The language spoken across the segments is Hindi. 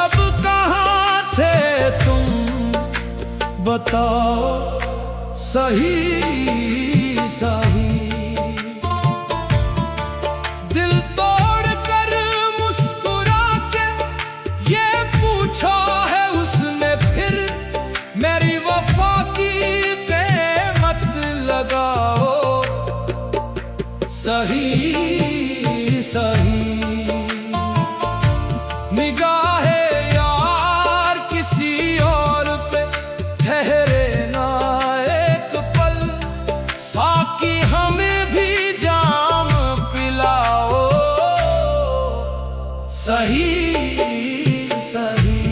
शब कहाँ थे तुम, बताओ सही सही। दिल तोड़ कर मुस्कुरा के ये पूछा है उसने फिर, मेरी वफा की कीमत लगाओ सही सही। निगाहे यार किसी और पे ठहरे ना एक पल, साकी हमें भी जाम पिलाओ सही सही।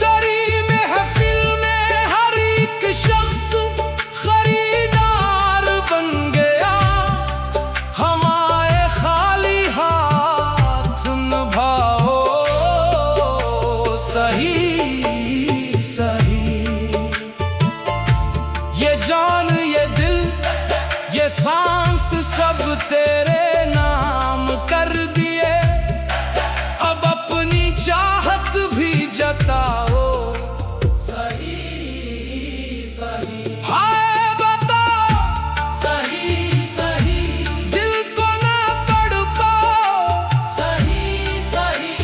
तेरी महफिल में हर एक शख्स खरीदार बन गया, हमारे खाली हाथ निभाओ सही सही। ये जान ये दिल ये सांस सब तेरे नाम कर दिए, अब अपनी चाहत भी जताओ सही सही। हाय बताओ सही सही, दिल को ना तड़पाओ सही सही।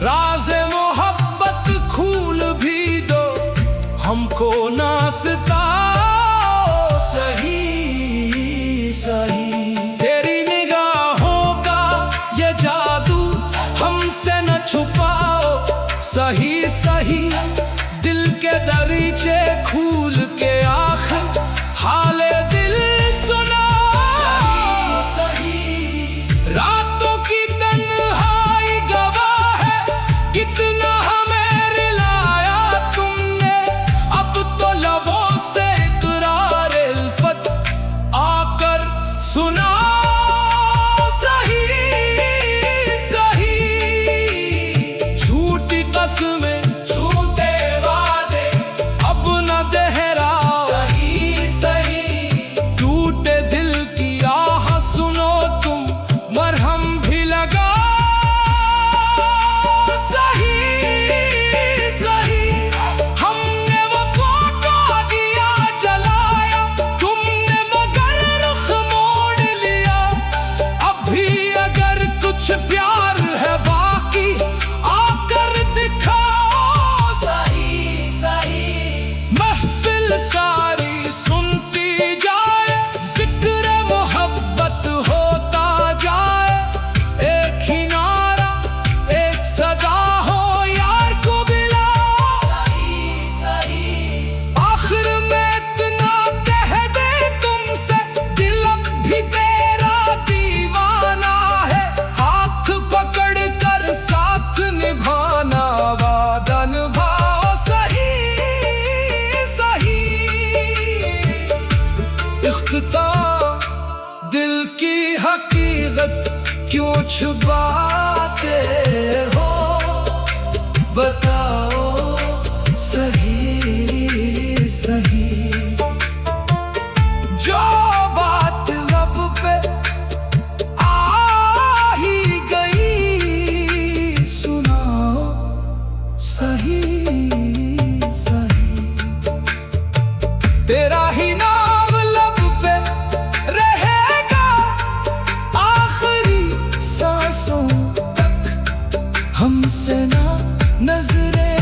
राज़े मोहब्बत खूल भी दो, हमको ना सताओ सही सही। तेरी निगाहों का ये जादू हमसे न छुपाओ सही सही। दिल के दरीचे खूल के आखिर हाले दिल सुनाओ सही। रातों की तन्हाई गवाह है कितना हमें रिलाया तुमने, अब तो लबों से इकरार इल्फत आकर सुनाओ सही सही। झूठी कसमें झूठे वादे अब न दोहराओ सही सही। टूटे दिल की आह सुनो तुम, मरहम भी लगाओ सही सही। हमने वफा का दिया जलाया, तुमने मगर रुख मोड़ लिया। अब भी अगर कुछ प्यार है बाकी आकर दिखाओ सही सही। महफिल सारी सुनती जाए, जिक्र मोहब्बत होता जाए। एक ही नारा एक सदा हो, यार को बुलाओ सही सही। आखिर में इतना कह दे तुमसे, दिल अब भी तेरा दीवाना है। हाथ पकड़ कर साथ निभाना, वादा निभाओ सही सही। इख्तिताम दिल की हकीकत क्यों छुपाते हो, बताओ सही सही। जो बात लब पे आ ही गई, सुनाओ सही सही। तेरा ही नाम लब पे रहेगा आखिरी सांसों तक, हमसे ना नजरें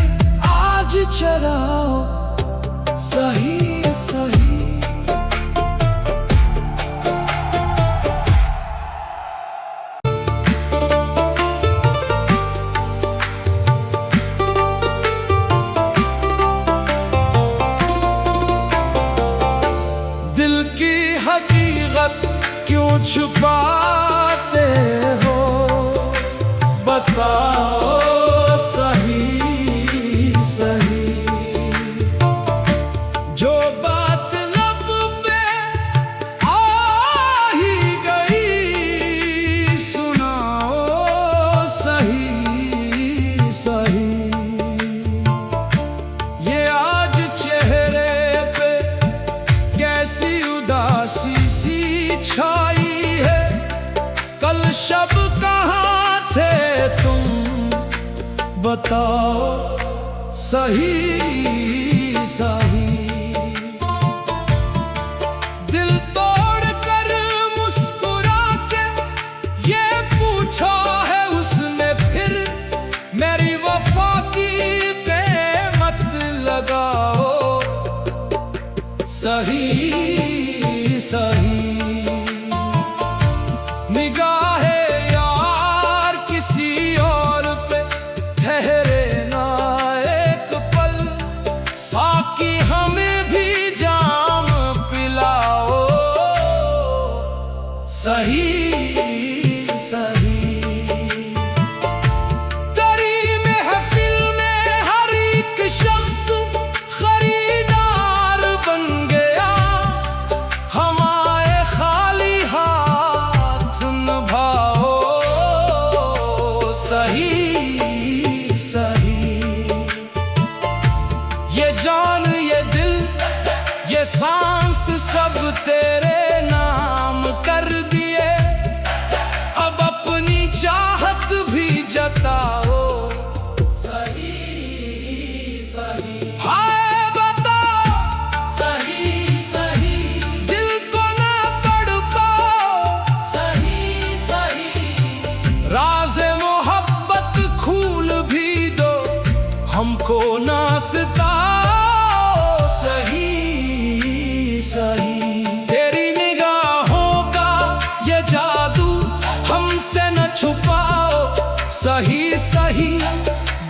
आज चराओ सही सही। दिल की हकीकत क्यों छुपाते हो, बताओ सही सही। जो बात लब पे आ ही गई, सुनाओ सही सही। ये आज चेहरे पे कैसी उदासी सी छाई है, कल शब कहाँ थे तुम, बताओ सही सही। दिल तोड़ कर मुस्कुरा के ये पूछा है उसने फिर, मेरी वफा की कीमत लगाओ सही सही। निगाहे यार किसी और पे ठहरे ना एक पल, साकी हमें भी जाम पिलाओ सही सही। तेरी महफिल में हर एक शख्स खरीदार बन गया, हमारे खाली हाथ निभाओ सही सही। ये जान ये दिल ये सांस सब तेरे नाम कर दिए, अब अपनी चाहत भी जताओ सही सही। हाय बताओ सही सही, दिल को ना तड़पाओ सही सही। राज़े मोहब्बत खूल भी दो, हमको ना सताओ सही सही। तेरी निगाहों का ये जादू हमसे न छुपाओ सही सही।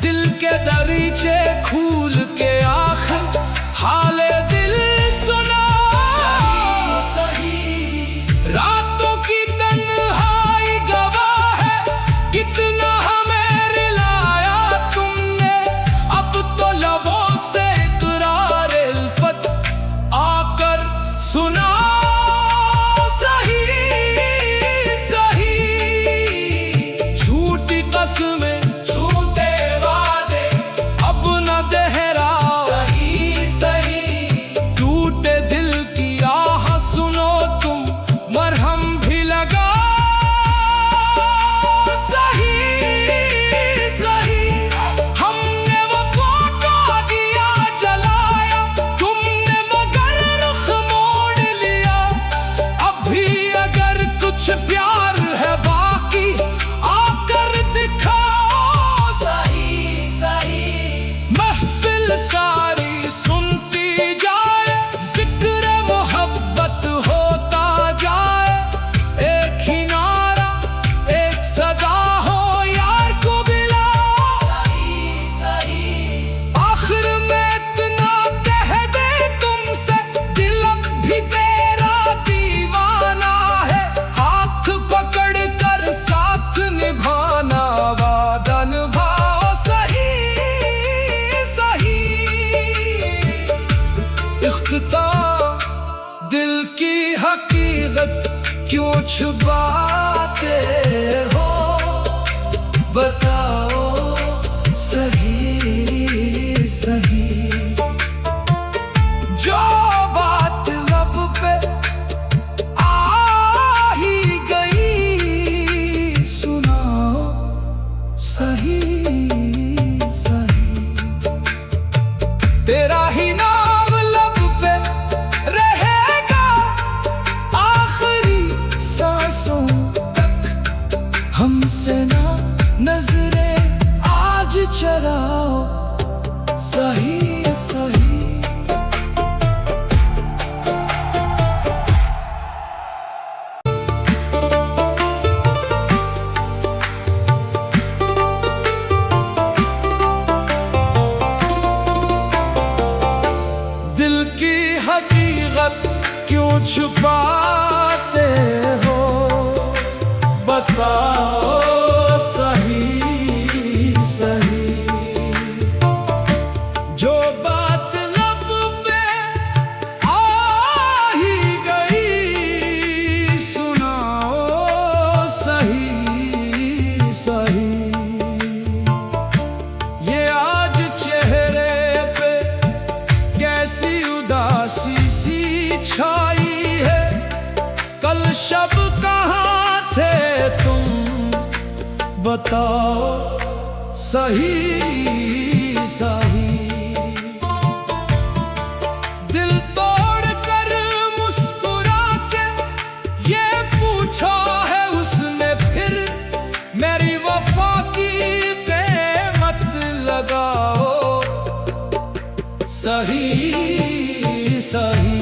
दिल के दरीचे खूल के आखिर हाले दिल सुनाओ सही। रातों की तन्हाई गवाह है कितना हमें रिलाया तुमने, अब तो लबों से इकरार इल्फत आकर सुनाओ सही सही। झूठी कसमें झूठे वादे अब न दोहराओ सही सही। टूटे दिल की आह सुनो तुम, मरहम भी लगाओ सही सही। हमने वफा का दिया जलाया, तुमने मगर रुख मोड़ लिया। अब भी अगर कुछ प्यार है बाकी आकर दिखाओ सही सही। महफिल सारी सुनती जाए, जिक्र मोहब्बत होता जाए। एक ही नारा एक सदा हो, यार को बुलाओ सही सही। आखिर में इतना कह दे तुमसे, दिल अब भी तेरा दीवाना है। हाथ पकड़ कर साथ निभाना, वादा निभाओ सही सही। इख्तिताम दिल की हकीकत क्यों छुपाते हो, बताओ सही सही। जो बात लब पे आ ही गई, सुनाओ सही सही। तेरा ही नाम लब पे रहेगा आखिरी सांसों तक, हमसे ना नजरें आज चराओ सही सही। दिल की हकीकत क्यों छुपाते हो, बताओ सही सही। जो बात लब पे आ ही गई, सुनाओ सही सही। ये आज चेहरे पे कैसी उदासी सी छाई है, कल शब कहाँ थे तुम, बताओ सही सही। दिल तोड़ कर मुस्कुरा के ये पूछा है उसने फिर, मेरी वफा की कीमत लगाओ। सही सही।